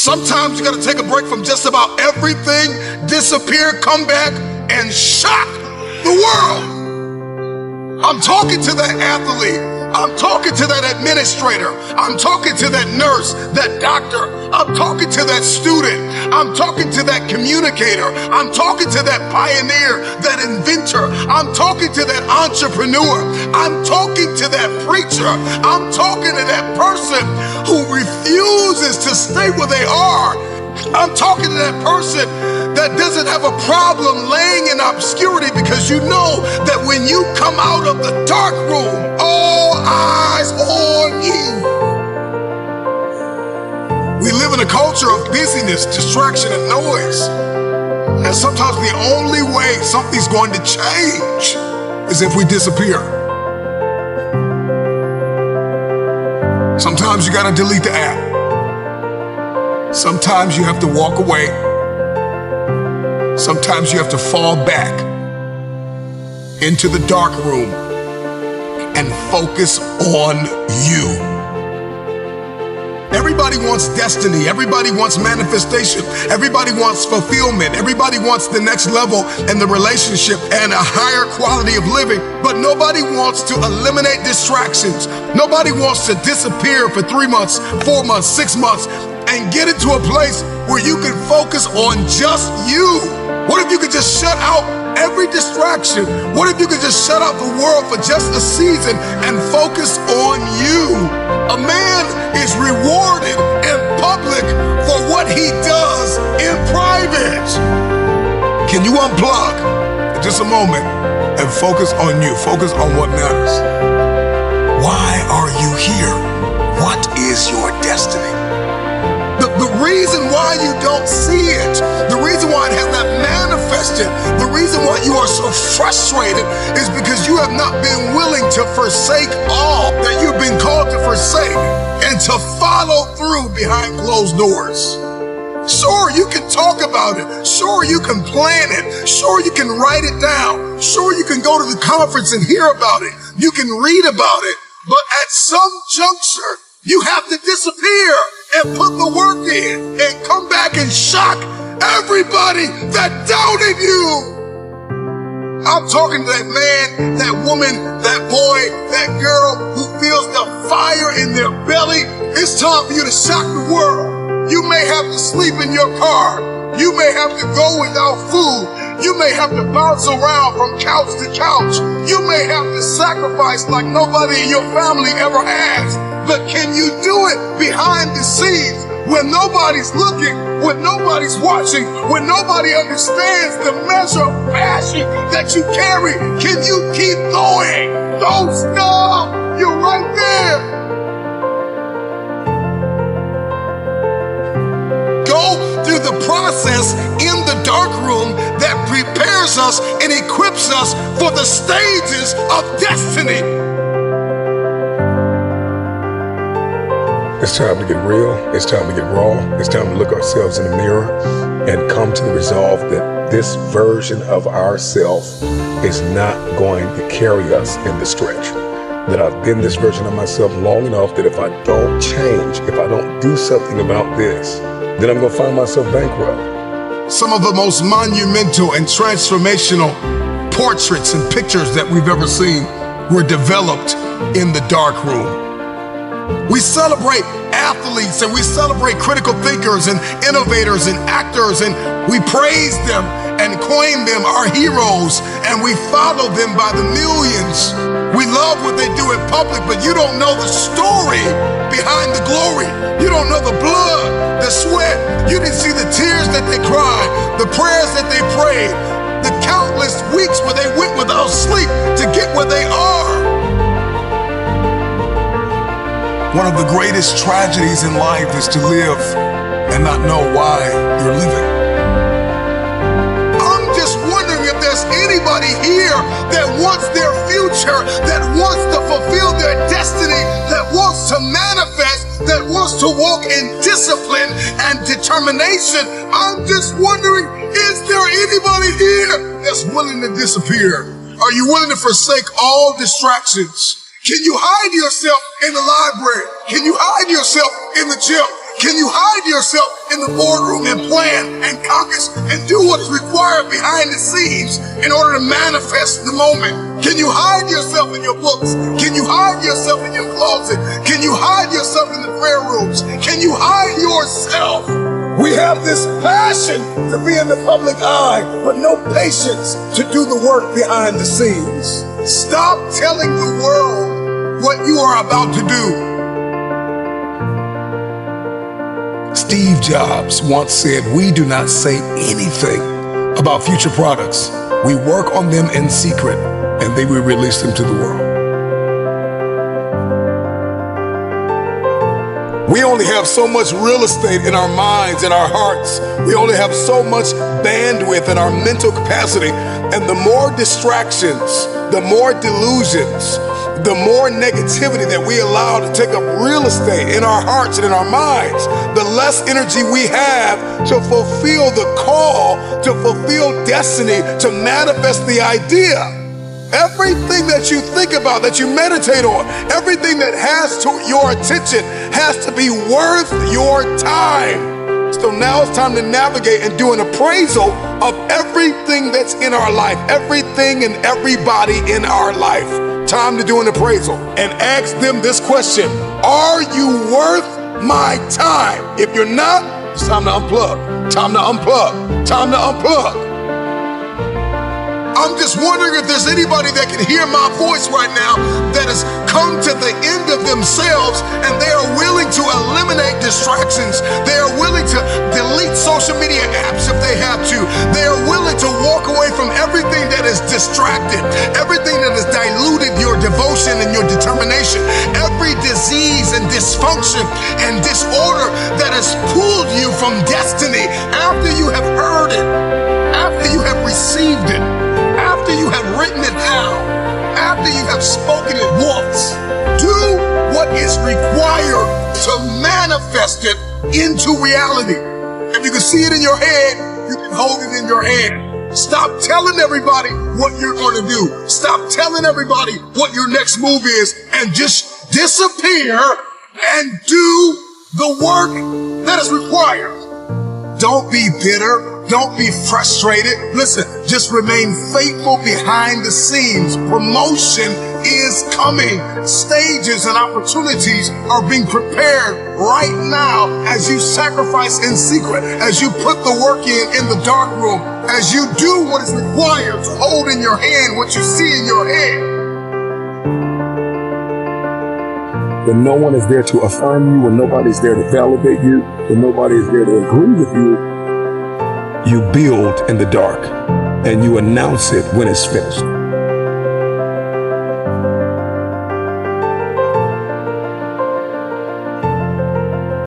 Sometimes you gotta take a break from just about everything, disappear, come back, and shock the world. I'm talking to that athlete. I'm talking to that administrator. I'm talking to that nurse, that doctor. I'm talking to that student. I'm talking to that communicator. I'm talking to that pioneer, that inventor. I'm talking to that entrepreneur. I'm talking to that preacher. I'm talking to that person who refuses to stay where they are. I'm talking to that person that doesn't have a problem laying in obscurity, because you know that when you come out of the dark room, all eyes on you. We live in a culture of busyness, distraction, and noise. And sometimes the only way something's going to change is if we disappear. Sometimes you gotta delete the app. Sometimes you have to walk away. Sometimes you have to fall back into the dark room and focus on you. Everybody wants destiny. Everybody wants manifestation. Everybody wants fulfillment. Everybody wants the next level in the relationship and a higher quality of living. But nobody wants to eliminate distractions. Nobody wants to disappear for 3 months, 4 months, 6 months, and get into a place where you can focus on just you. What if you could just shut out every distraction? What if you could just shut out the world for just a season and focus on you? A man is rewarded in public for what he does in private. Can you unplug for just a moment and focus on you? Focus on what matters. Why are you here? What is your destiny? The reason why you don't see it, the reason why it has not manifested, the reason why you are so frustrated is because you have not been willing to forsake all that you've been called to forsake and to follow through behind closed doors. Sure, you can talk about it. Sure, you can plan it. Sure, you can write it down. Sure, you can go to the conference and hear about it. You can read about it. But at some juncture, you have to disappear and put the work in and come back and shock everybody that doubted you. I'm talking to that man, that woman, that boy, that girl who feels the fire in their belly. It's time for you to shock the world. You may have to sleep in your car. You may have to go without food. You may have to bounce around from couch to couch. You may have to sacrifice like nobody in your family ever has. But can you do it behind the scenes when nobody's looking, when nobody's watching, when nobody understands the measure of passion that you carry? Can you keep going? Don't stop. You're right there. Go through the process in the dark room that prepares us and equips us for the stages of destiny. It's time to get real. It's time to get raw. It's time to look ourselves in the mirror and come to the resolve that this version of ourselves is not going to carry us in the stretch. That I've been this version of myself long enough that if I don't change, if I don't do something about this, then I'm going to find myself bankrupt. Some of the most monumental and transformational portraits and pictures that we've ever seen were developed in the dark room. We celebrate athletes and we celebrate critical thinkers and innovators and actors, and we praise them and coin them our heroes, and we follow them by the millions. We love what they do in public, but you don't know the story behind the glory. You don't know the blood, the sweat. You didn't see the tears that they cried, the prayers that they prayed, the countless weeks where they went without sleep to get where they are. One of the greatest tragedies in life is to live and not know why you're living. I'm just wondering if there's anybody here that wants their future, that wants to fulfill their destiny, that wants to manifest, that wants to walk in discipline and determination. I'm just wondering, is there anybody here that's willing to disappear? Are you willing to forsake all distractions? Can you hide yourself in the library? Can you hide yourself in the gym? Can you hide yourself in the boardroom and plan and caucus and do what is required behind the scenes in order to manifest the moment? Can you hide yourself in your books? Can you hide yourself in your closet? Can you hide yourself in the prayer rooms? Can you hide yourself? We have this passion to be in the public eye, but no patience to do the work behind the scenes. Stop telling the world what you are about to do. Steve Jobs once said, "We do not say anything about future products. We work on them in secret, and then we release them to the world." We only have so much real estate in our minds and our hearts. We only have so much bandwidth in our mental capacity. And the more distractions, the more delusions, the more negativity that we allow to take up real estate in our hearts and in our minds, the less energy we have to fulfill the call, to fulfill destiny, to manifest the idea. Everything that you think about, that you meditate on, everything that has to your attention has to be worth your time. So now it's time to navigate and do an appraisal of everything that's in our life, everything and everybody in our life. Time to do an appraisal and ask them this question: are you worth my time? If you're not, it's time to unplug. Time to unplug. Time to unplug. I'm just wondering if there's anybody that can hear my voice right now that has come to the end of themselves and they are willing to eliminate distractions. They are willing to delete social media apps if they have to. They are willing to walk away from everything that is distracted, everything that has diluted your devotion and your determination, every disease and dysfunction and disorder that has pulled you from destiny after you have heard it, after you have received it, after you have written it down, after you have spoken it once. Do what is required to manifest it into reality. If you can see it in your head, you can hold it in your hand. Stop telling everybody what you're going to do. Stop telling everybody what your next move is, and just disappear and do the work that is required. Don't be bitter. Don't be frustrated. Listen, just remain faithful behind the scenes. Promotion is coming. Stages and opportunities are being prepared right now as you sacrifice in secret, as you put the work in the dark room, as you do what is required to hold in your hand what you see in your head. When no one is there to affirm you, when nobody's there to validate you, when nobody is there to agree with you, you build in the dark and you announce it when it's finished.